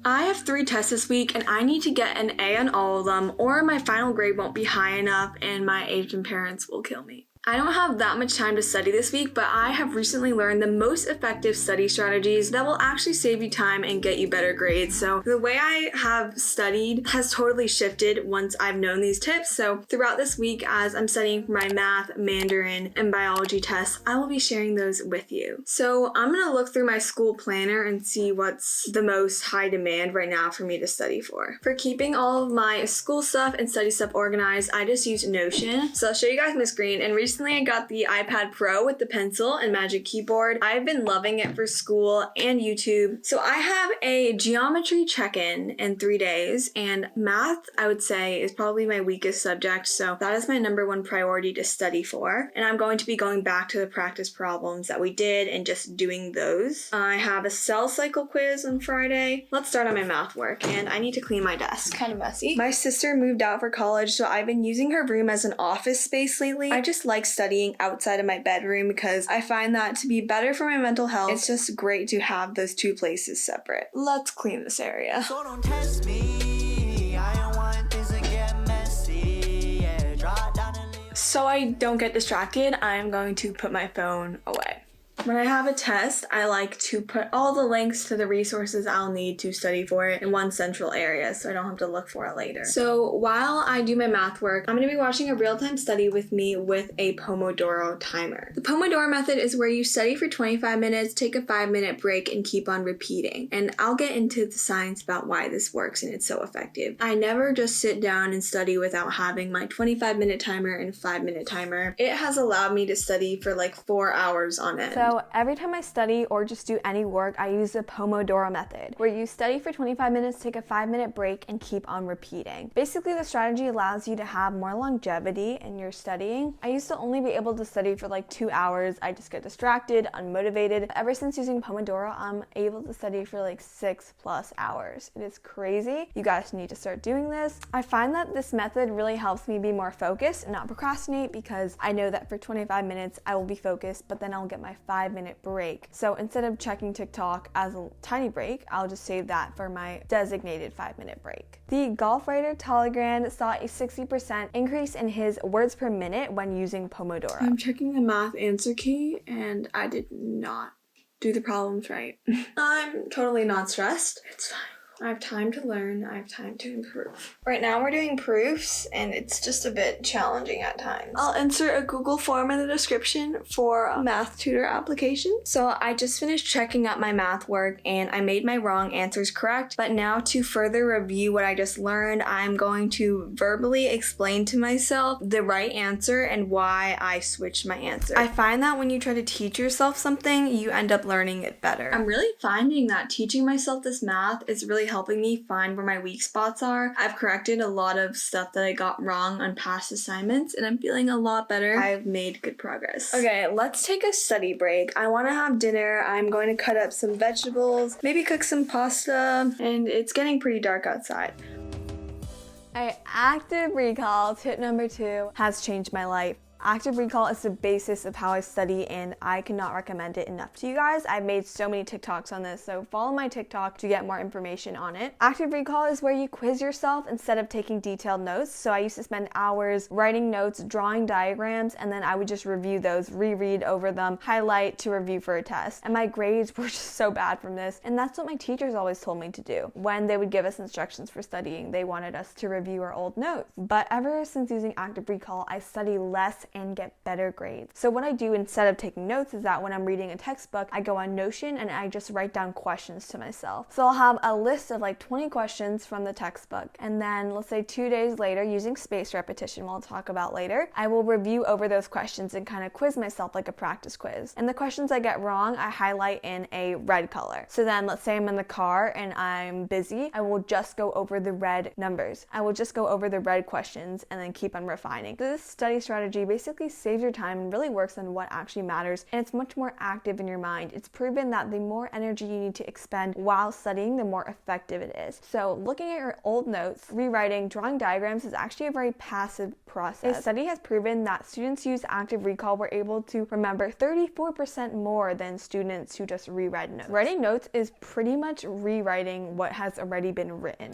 I have 3 tests this week and I need to get an A on all of them or my final grade won't be high enough and my Asian parents will kill me. I don't have that much time to study this week, but I have recently learned the most effective study strategies that will actually save you time and get you better grades. So the way I have studied has totally shifted once I've known these tips. So throughout this week, as I'm studying for my math, Mandarin, and biology tests, I will be sharing those with you. So I'm gonna look through my school planner and see what's the most high demand right now for me to study for. For keeping all of my school stuff and study stuff organized, I just use Notion. So I'll show you guys my screen, and recently I got the iPad Pro with the pencil and Magic Keyboard. I've been loving it for school and YouTube. So I have a geometry check-in in 3 days, and math, I would say, is probably my weakest subject. So that is my #1 priority to study for. And I'm going to be going back to the practice problems that we did and just doing those. I have a cell cycle quiz on Friday. Let's start on my math work, and I need to clean my desk. Kind of messy. My sister moved out for college, so I've been using her room as an office space lately. I just like studying outside of my bedroom because I find that to be better for my mental health. It's just great to have those 2 places separate. Let's clean this area. So don't test me. I don't want things to get messy. Yeah, drop down and leave. So I don't get distracted, I'm going to put my phone away. When I have a test, I like to put all the links to the resources I'll need to study for it in one central area so I don't have to look for it later. So while I do my math work, I'm going to be watching a real-time study with me with a Pomodoro timer. The Pomodoro method is where you study for 25 minutes, take a 5-minute break, and keep on repeating. And I'll get into the science about why this works and it's so effective. I never just sit down and study without having my 25-minute timer and 5-minute timer. It has allowed me to study for like 4 hours on end. So every time I study or just do any work, I use the Pomodoro method, where you study for 25 minutes, take a 5-minute break, and keep on repeating. Basically, the strategy allows you to have more longevity in your studying. I used to only be able to study for like 2 hours. I just get distracted, unmotivated. Ever since using Pomodoro, I'm able to study for like 6+ hours. It is crazy. You guys need to start doing this. I find that this method really helps me be more focused and not procrastinate because I know that for 25 minutes I will be focused, but then I'll get my 5-minute break. So instead of checking TikTok as a tiny break, I'll just save that for my designated 5-minute break. The golf writer Talleyrand saw a 60% increase in his words per minute when using Pomodoro. I'm checking the math answer key and I did not do the problems right. I'm totally not stressed. It's fine. I have time to learn, I have time to improve. Right now we're doing proofs and it's just a bit challenging at times. I'll insert a Google form in the description for a math tutor application. So I just finished checking out my math work and I made my wrong answers correct, but now to further review what I just learned, I'm going to verbally explain to myself the right answer and why I switched my answer. I find that when you try to teach yourself something, you end up learning it better. I'm really finding that teaching myself this math is really helping me find where my weak spots are. I've corrected a lot of stuff that I got wrong on past assignments and I'm feeling a lot better. I've made good progress. Okay, let's take a study break. I want to have dinner. I'm going to cut up some vegetables, maybe cook some pasta, and it's getting pretty dark outside. Active recall, tip number 2, has changed my life. Active recall is the basis of how I study and I cannot recommend it enough to you guys. I've made so many TikToks on this, so follow my TikTok to get more information on it. Active recall is where you quiz yourself instead of taking detailed notes. So I used to spend hours writing notes, drawing diagrams, and then I would just review those, reread over them, highlight to review for a test. And my grades were just so bad from this. And that's what my teachers always told me to do. When they would give us instructions for studying, they wanted us to review our old notes. But ever since using active recall, I study less and get better grades. So what I do instead of taking notes is that when I'm reading a textbook, I go on Notion and I just write down questions to myself. So I'll have a list of like 20 questions from the textbook. And then let's say 2 days later, using spaced repetition, we'll talk about later, I will review over those questions and kind of quiz myself like a practice quiz. And the questions I get wrong, I highlight in a red color. So then let's say I'm in the car and I'm busy, I will just go over the red numbers. I will just go over the red questions and then keep on refining. This study strategy basically basically saves your time and really works on what actually matters, and it's much more active in your mind. It's proven that the more energy you need to expend while studying, the more effective it is. So looking at your old notes, rewriting, drawing diagrams is actually a very passive process. A study has proven that students who use active recall were able to remember 34% more than students who just reread notes. Writing notes is pretty much rewriting what has already been written.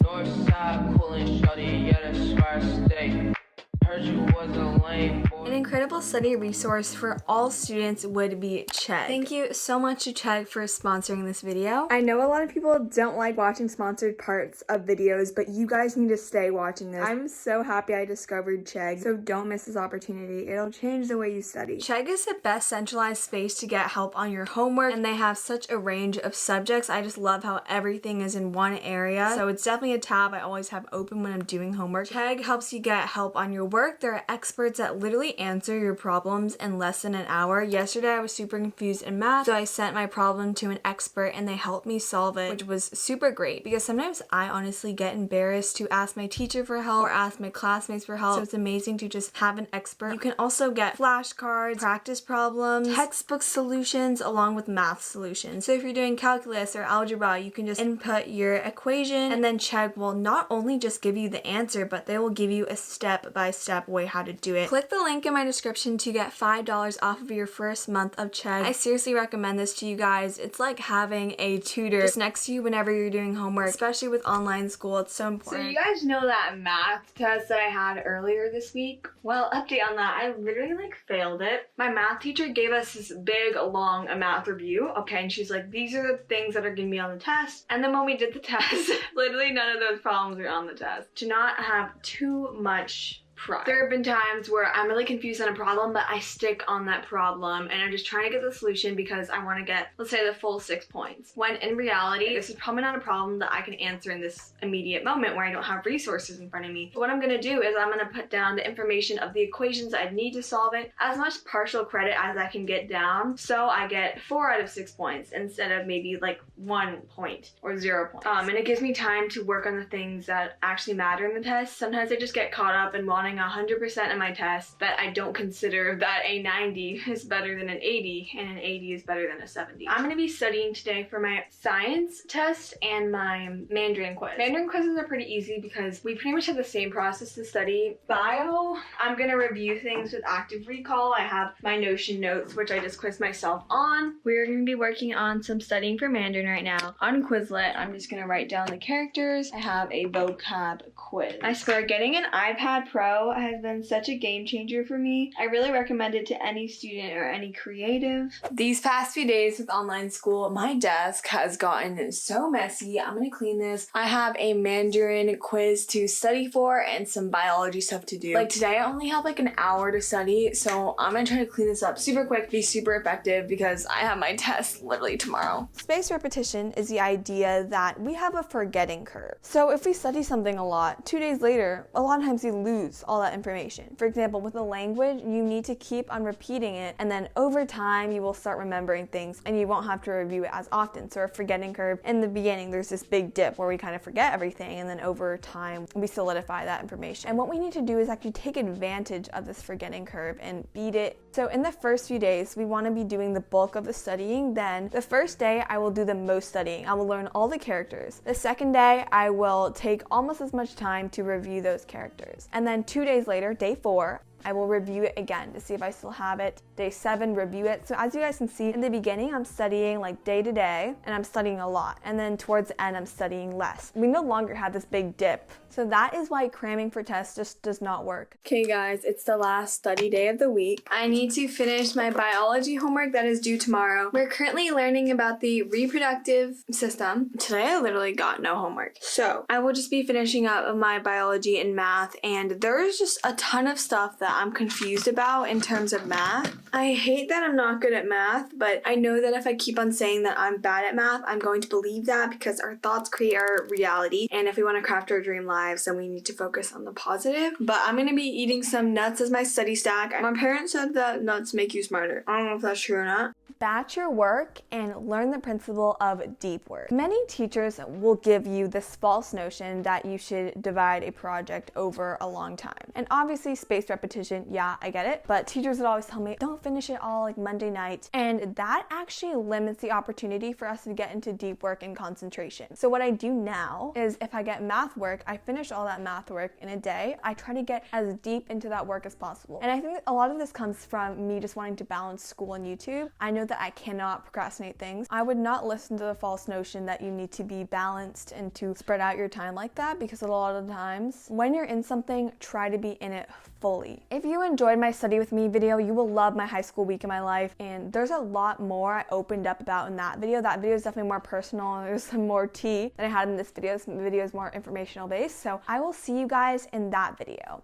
An incredible study resource for all students would be Chegg. Thank you so much to Chegg for sponsoring this video. I know a lot of people don't like watching sponsored parts of videos, but you guys need to stay watching this. I'm so happy I discovered Chegg, so don't miss this opportunity. It'll change the way you study. Chegg is the best centralized space to get help on your homework, and they have such a range of subjects. I just love how everything is in one area, so it's definitely a tab I always have open when I'm doing homework. Chegg helps you get help on your work. There are experts that literally answer your problems in less than an hour. Yesterday I was super confused in math, so I sent my problem to an expert and they helped me solve it, which was super great because sometimes I honestly get embarrassed to ask my teacher for help or ask my classmates for help, so it's amazing to just have an expert. You can also get flashcards, practice problems, textbook solutions, along with math solutions. So if you're doing calculus or algebra, you can just input your equation and then Chegg will not only just give you the answer, but they will give you a step-by-step way how to do it. Click the link in my description to get $5 off of your first month of Chegg. I seriously recommend this to you guys. It's like having a tutor just next to you whenever you're doing homework, especially with online school. It's so important. So you guys know that math test that I had earlier this week? Well, update on that. I literally failed it. My math teacher gave us this big, long math review. Okay, and she's like, these are the things that are gonna be on the test. And then when we did the test, literally none of those problems were on the test. Do not have too much pride. There have been times where I'm really confused on a problem, but I stick on that problem and I'm just trying to get the solution because I want to get, let's say, the full 6 points. When in reality, this is probably not a problem that I can answer in this immediate moment where I don't have resources in front of me. But what I'm going to do is I'm going to put down the information of the equations I need to solve it, as much partial credit as I can get down, so I get 4 out of 6 points instead of maybe like 1 point or 0 points. And it gives me time to work on the things that actually matter in the test. Sometimes I just get caught up in wanting 100% in my test that I don't consider that a 90 is better than an 80 and an 80 is better than a 70. I'm going to be studying today for my science test and my Mandarin quiz. Mandarin quizzes are pretty easy because we pretty much have the same process to study. Bio, I'm going to review things with active recall. I have my Notion notes, which I just quizzed myself on. We're going to be working on some studying for Mandarin right now. On Quizlet, I'm just going to write down the characters. I have a vocab quiz. I swear, getting an iPad Pro has been such a game changer for me. I really recommend it to any student or any creative. These past few days with online school, my desk has gotten so messy. I'm gonna clean this. I have a Mandarin quiz to study for and some biology stuff to do. Like today, I only have like an hour to study, so I'm gonna try to clean this up super quick, be super effective because I have my test literally tomorrow. Spaced repetition is the idea that we have a forgetting curve. So if we study something a lot, 2 days later, a lot of times we lose all that information. For example, with a language, you need to keep on repeating it, and then over time you will start remembering things and you won't have to review it as often. So a forgetting curve, in the beginning there's this big dip where we kind of forget everything, and then over time we solidify that information. And what we need to do is actually take advantage of this forgetting curve and beat it. So in the first few days, we want to be doing the bulk of the studying. Then the first day I will do the most studying. I will learn all the characters. The second day I will take almost as much time to review those characters. And then 2 days later, day 4, I will review it again to see if I still have it. Day 7, review it. So as you guys can see, in the beginning, I'm studying like day to day, and I'm studying a lot. And then towards the end, I'm studying less. We no longer have this big dip. So that is why cramming for tests just does not work. Okay guys, it's the last study day of the week. I need to finish my biology homework that is due tomorrow. We're currently learning about the reproductive system. Today I literally got no homework. So I will just be finishing up my biology and math, and there's just a ton of stuff that I'm confused about in terms of math. I hate that I'm not good at math, but I know that if I keep on saying that I'm bad at math, I'm going to believe that because our thoughts create our reality. And if we want to craft our dream lives, then we need to focus on the positive. But I'm going to be eating some nuts as my study stack. My parents said that nuts make you smarter. I don't know if that's true or not. batch your work and learn the principle of deep work. Many teachers will give you this false notion that you should divide a project over a long time. And obviously spaced repetition, yeah, I get it, but teachers would always tell me, don't finish it all like Monday night. And that actually limits the opportunity for us to get into deep work and concentration. So what I do now is if I get math work, I finish all that math work in a day. I try to get as deep into that work as possible. And I think that a lot of this comes from me just wanting to balance school and YouTube. I know that I cannot procrastinate things. I would not listen to the false notion that you need to be balanced and to spread out your time like that, because a lot of the times when you're in something, try to be in it fully. If you enjoyed my study with me video, you will love my high school week in my life, and there's a lot more I opened up about in that video. That video is definitely more personal. There's some more tea than I had in this video. This video is more informational based. So I will see you guys in that video.